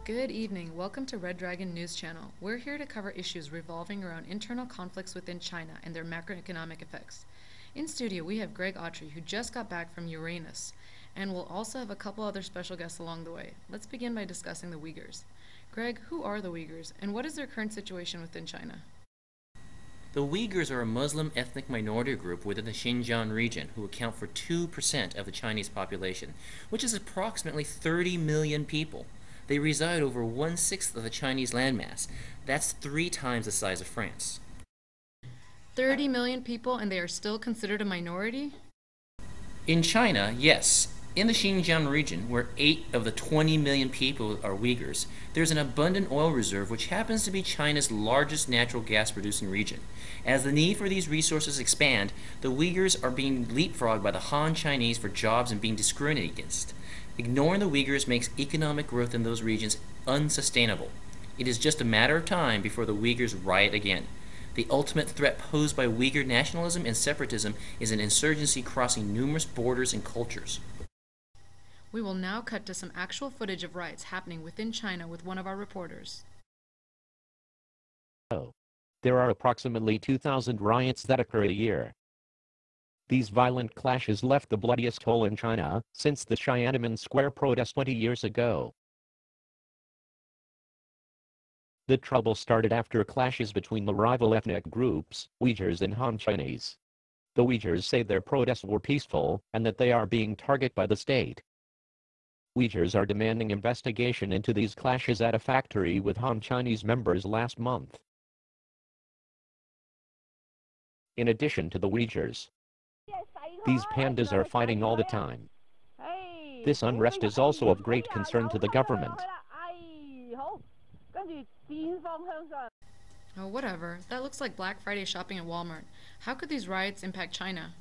Good evening. Welcome to Red Dragon News Channel. We're here to cover issues revolving around internal conflicts within China and their macroeconomic effects. In studio, we have Greg Autry, who just got back from Uranus, and we'll also have a couple other special guests along the way. Let's begin by discussing the Uyghurs. Greg, who are the Uyghurs, and what is their current situation within China? The Uyghurs are a Muslim ethnic minority group within the Xinjiang region who account for 2% of the Chinese population, which is approximately 30 million people. They reside over 1/6 of the Chinese landmass. That's 3 times the size of France. 30 million people, and they are still considered a minority? In China, yes. In the Xinjiang region, where 8 of the 20 million people are Uyghurs, there's an abundant oil reserve which happens to be China's largest natural gas producing region. As the need for these resources expand, the Uyghurs are being leapfrogged by the Han Chinese for jobs and being discriminated against. Ignoring the Uyghurs makes economic growth in those regions unsustainable. It is just a matter of time before the Uyghurs riot again. The ultimate threat posed by Uyghur nationalism and separatism is an insurgency crossing numerous borders and cultures. We will now cut to some actual footage of riots happening within China with one of our reporters. There are approximately 2,000 riots that occur a year. These violent clashes left the bloodiest hole in China since the Tiananmen Square protest 20 years ago. The trouble started after clashes between the rival ethnic groups, Uyghurs and Han Chinese. The Uyghurs say their protests were peaceful and that they are being targeted by the state. Uyghurs are demanding investigation into these clashes at a factory with Han Chinese members last month. In addition to the Uyghurs, these pandas are fighting all the time. This unrest is also of great concern to the government. Oh, whatever. That looks like Black Friday shopping at Walmart. How could these riots impact China?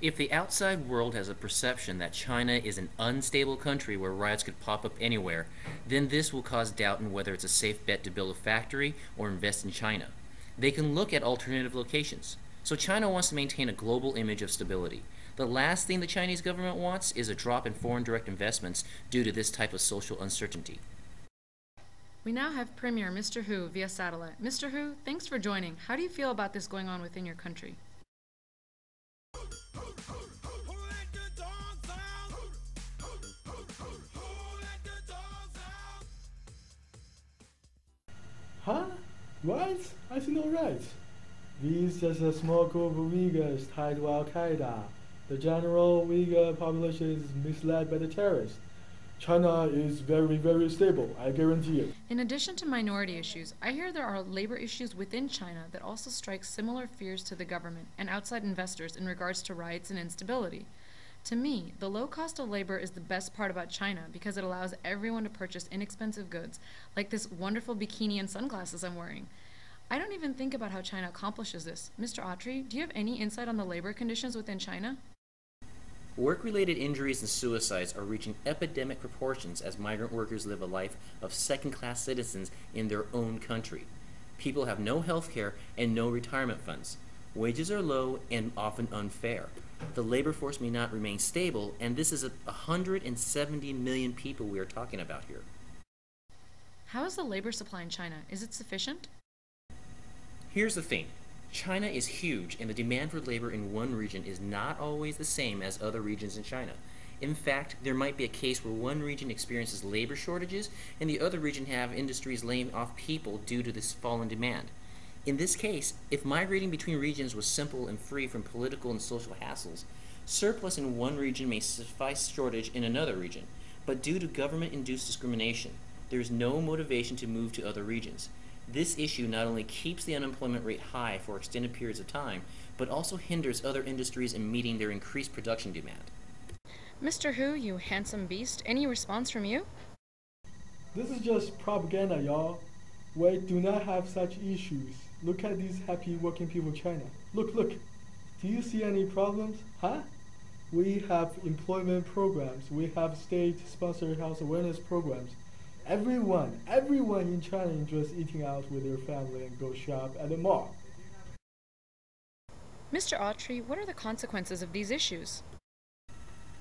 If the outside world has a perception that China is an unstable country where riots could pop up anywhere, then this will cause doubt in whether it's a safe bet to build a factory or invest in China. They can look at alternative locations. So China wants to maintain a global image of stability. The last thing the Chinese government wants is a drop in foreign direct investments due to this type of social uncertainty. We now have Premier Mr. Hu via satellite. Mr. Hu, thanks for joining. How do you feel about this going on within your country? Huh? Rights? I see no rights. These just a small group of Uyghurs tied to Al-Qaeda. The general Uyghur population is misled by the terrorists. China is very, very stable, I guarantee you. In addition to minority issues, I hear there are labor issues within China that also strike similar fears to the government and outside investors in regards to riots and instability. To me, the low cost of labor is the best part about China because it allows everyone to purchase inexpensive goods, like this wonderful bikini and sunglasses I'm wearing. I don't even think about how China accomplishes this. Mr. Autry, do you have any insight on the labor conditions within China? Work-related injuries and suicides are reaching epidemic proportions as migrant workers live a life of second-class citizens in their own country. People have no health care and no retirement funds. Wages are low and often unfair. The labor force may not remain stable, and this is 170 million people we are talking about here. How is the labor supply in China? Is it sufficient? Here's the thing. China is huge, and the demand for labor in one region is not always the same as other regions in China. In fact, there might be a case where one region experiences labor shortages and the other region have industries laying off people due to this fall in demand. In this case, if migrating between regions was simple and free from political and social hassles, surplus in one region may suffice shortage in another region. But due to government-induced discrimination, there is no motivation to move to other regions. This issue not only keeps the unemployment rate high for extended periods of time, but also hinders other industries in meeting their increased production demand. Mr. Hu, you handsome beast, any response from you? This is just propaganda, y'all. We do not have such issues. Look at these happy working people in China. Look. Do you see any problems? Huh? We have employment programs. We have state-sponsored health awareness programs. Everyone in China enjoys eating out with their family and go shop at the mall. Mr. Autry, what are the consequences of these issues?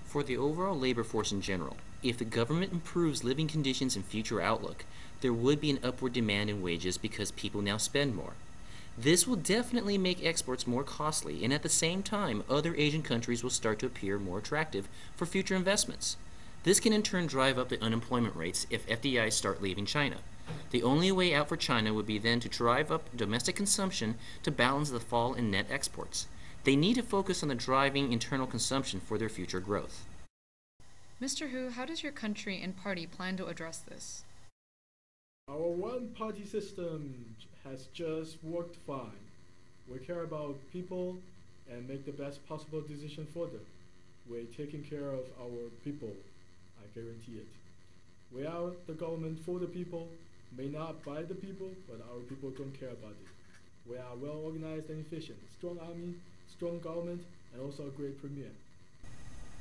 For the overall labor force in general, if the government improves living conditions and future outlook, there would be an upward demand in wages because people now spend more. This will definitely make exports more costly, and at the same time, other Asian countries will start to appear more attractive for future investments. This can in turn drive up the unemployment rates if FDIs start leaving China. The only way out for China would be then to drive up domestic consumption to balance the fall in net exports. They need to focus on the driving internal consumption for their future growth. Mr. Hu, how does your country and party plan to address this? Our one-party system has just worked fine. We care about people and make the best possible decision for them. We're taking care of our people, I guarantee it. We are the government for the people, may not by the people, but our people don't care about it. We are well organized and efficient, strong army, strong government, and also a great premier.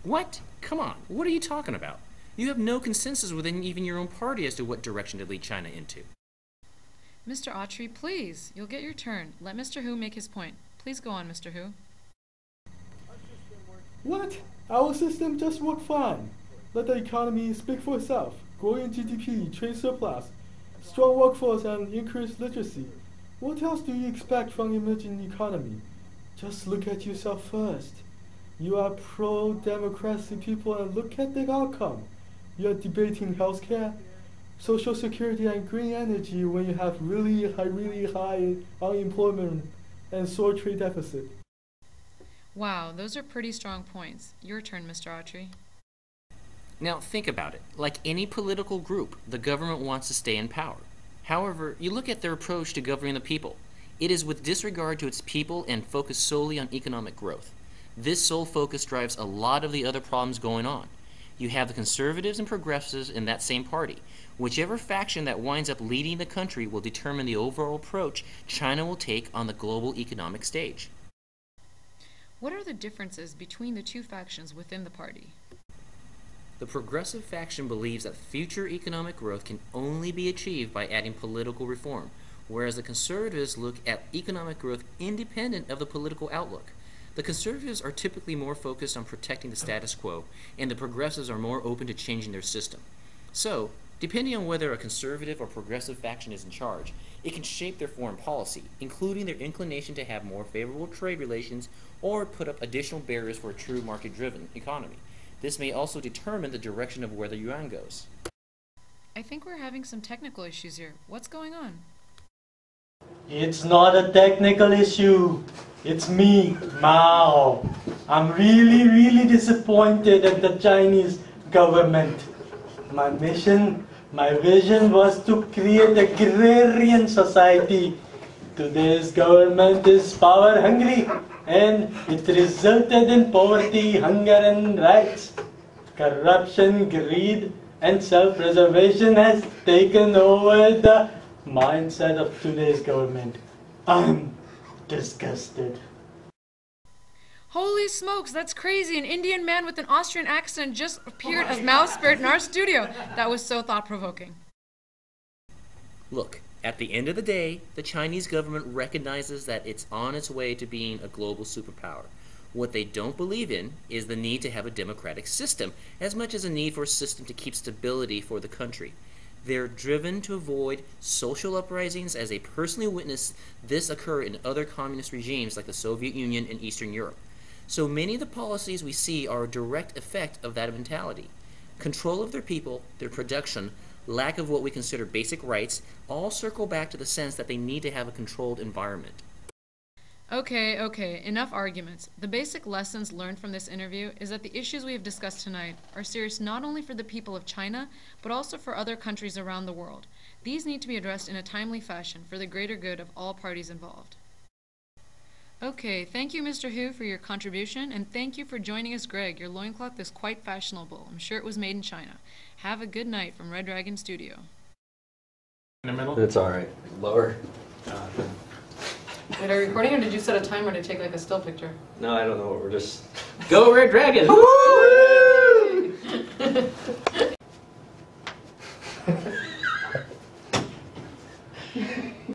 What? Come on, what are you talking about? You have no consensus within even your own party as to what direction to lead China into. Mr. Autry, please, you'll get your turn. Let Mr. Hu make his point. Please go on, Mr. Hu. What? Our system just worked fine. Let the economy speak for itself. Growing GDP, trade surplus, strong workforce, and increased literacy. What else do you expect from emerging economy? Just look at yourself first. You are pro-democracy people and look at the outcome. You are debating healthcare, social security, and green energy when you have really high unemployment and sore trade deficit. Wow, those are pretty strong points. Your turn, Mr. Autry. Now think about it. Like any political group, the government wants to stay in power. However, you look at their approach to governing the people. It is with disregard to its people and focused solely on economic growth. This sole focus drives a lot of the other problems going on. You have the conservatives and progressives in that same party. Whichever faction that winds up leading the country will determine the overall approach China will take on the global economic stage. What are the differences between the two factions within the party? The progressive faction believes that future economic growth can only be achieved by adding political reform, whereas the conservatives look at economic growth independent of the political outlook. The conservatives are typically more focused on protecting the status quo, and the progressives are more open to changing their system. So, depending on whether a conservative or progressive faction is in charge, it can shape their foreign policy, including their inclination to have more favorable trade relations or put up additional barriers for a true market-driven economy. This may also determine the direction of where the yuan goes. I think we're having some technical issues here. What's going on? It's not a technical issue. It's me, Mao. I'm really disappointed at the Chinese government. My mission, my vision was to create an agrarian society. Today's government is power hungry and it resulted in poverty, hunger and riots. Corruption, greed and self-preservation has taken over the mindset of today's government. I'm disgusted. Holy smokes, that's crazy. An Indian man with an Austrian accent just appeared as Mao's spirit in our studio. That was so thought-provoking. Look, at the end of the day, the Chinese government recognizes that it's on its way to being a global superpower. What they don't believe in is the need to have a democratic system, as much as a need for a system to keep stability for the country. They're driven to avoid social uprisings, as they personally witnessed this occur in other communist regimes like the Soviet Union and Eastern Europe. So many of the policies we see are a direct effect of that mentality. Control of their people, their production, lack of what we consider basic rights, all circle back to the sense that they need to have a controlled environment. Okay, enough arguments. The basic lessons learned from this interview is that the issues we have discussed tonight are serious not only for the people of China, but also for other countries around the world. These need to be addressed in a timely fashion for the greater good of all parties involved. Okay, thank you, Mr. Hu, for your contribution, and thank you for joining us, Greg. Your loincloth is quite fashionable. I'm sure it was made in China. Have a good night from Red Dragon Studio. In the middle? It's alright. Lower. Wait, are you recording, or did you set a timer to take like a still picture? No, I don't know. We're just... Go Red Dragon!